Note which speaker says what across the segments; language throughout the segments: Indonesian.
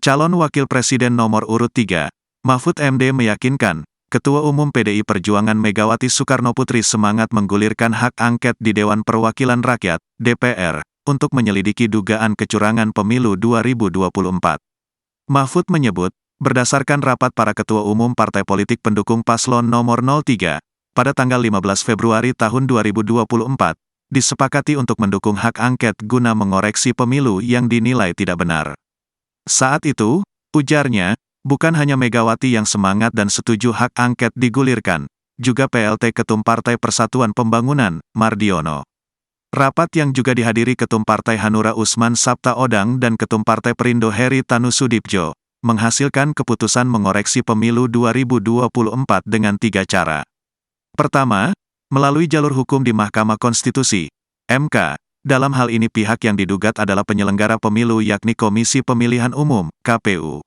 Speaker 1: Calon Wakil Presiden nomor urut 3, Mahfud MD meyakinkan, Ketua Umum PDI Perjuangan Megawati Soekarnoputri semangat menggulirkan hak angket di Dewan Perwakilan Rakyat, DPR, untuk menyelidiki dugaan kecurangan pemilu 2024. Mahfud menyebut, berdasarkan rapat para ketua umum partai politik pendukung paslon nomor 03, pada tanggal 15 Februari tahun 2024, disepakati untuk mendukung hak angket guna mengoreksi pemilu yang dinilai tidak benar. Saat itu, ujarnya, bukan hanya Megawati yang semangat dan setuju hak angket digulirkan, juga PLT Ketum Partai Persatuan Pembangunan, Mardiono. Rapat yang juga dihadiri Ketum Partai Hanura Usman Sabtaodang dan Ketum Partai Perindo Heri Tanusudibjo, menghasilkan keputusan mengoreksi pemilu 2024 dengan 3 cara. Pertama, melalui jalur hukum di Mahkamah Konstitusi, MK. Dalam hal ini pihak yang digugat adalah penyelenggara pemilu yakni Komisi Pemilihan Umum, KPU.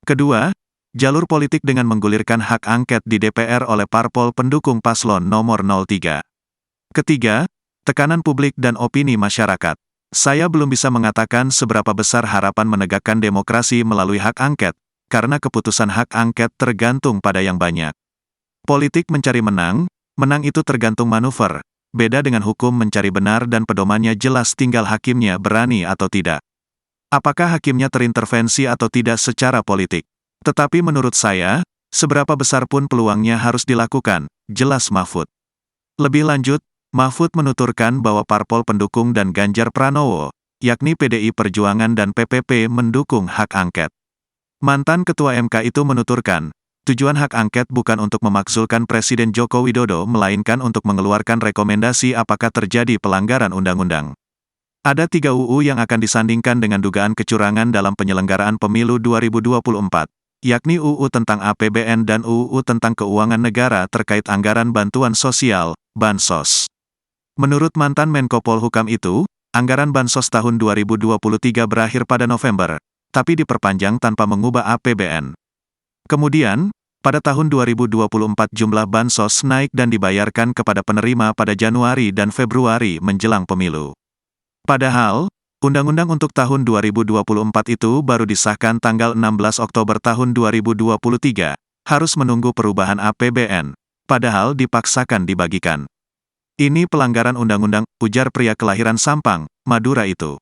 Speaker 1: Kedua, jalur politik dengan menggulirkan hak angket di DPR oleh parpol pendukung paslon nomor 03. Ketiga, tekanan publik dan opini masyarakat. Saya belum bisa mengatakan seberapa besar harapan menegakkan demokrasi melalui hak angket, karena keputusan hak angket tergantung pada yang banyak. Politik mencari menang itu tergantung manuver. Beda dengan hukum mencari benar dan pedomannya jelas tinggal hakimnya berani atau tidak. Apakah hakimnya terintervensi atau tidak secara politik? Tetapi menurut saya, seberapa besar pun peluangnya harus dilakukan, jelas Mahfud. Lebih lanjut, Mahfud menuturkan bahwa parpol pendukung dan Ganjar Pranowo, yakni PDI Perjuangan dan PPP mendukung hak angket. Mantan Ketua MK itu menuturkan, tujuan hak angket bukan untuk memakzulkan Presiden Joko Widodo melainkan untuk mengeluarkan rekomendasi apakah terjadi pelanggaran undang-undang. Ada 3 UU yang akan disandingkan dengan dugaan kecurangan dalam penyelenggaraan pemilu 2024, yakni UU tentang APBN dan UU tentang keuangan negara terkait anggaran bantuan sosial, Bansos. Menurut mantan Menko Polhukam itu, anggaran Bansos tahun 2023 berakhir pada November, tapi diperpanjang tanpa mengubah APBN. Kemudian, pada tahun 2024 jumlah Bansos naik dan dibayarkan kepada penerima pada Januari dan Februari menjelang pemilu. Padahal, undang-undang untuk tahun 2024 itu baru disahkan tanggal 16 Oktober tahun 2023, harus menunggu perubahan APBN, padahal dipaksakan dibagikan. Ini pelanggaran undang-undang, ujar pria kelahiran Sampang, Madura itu.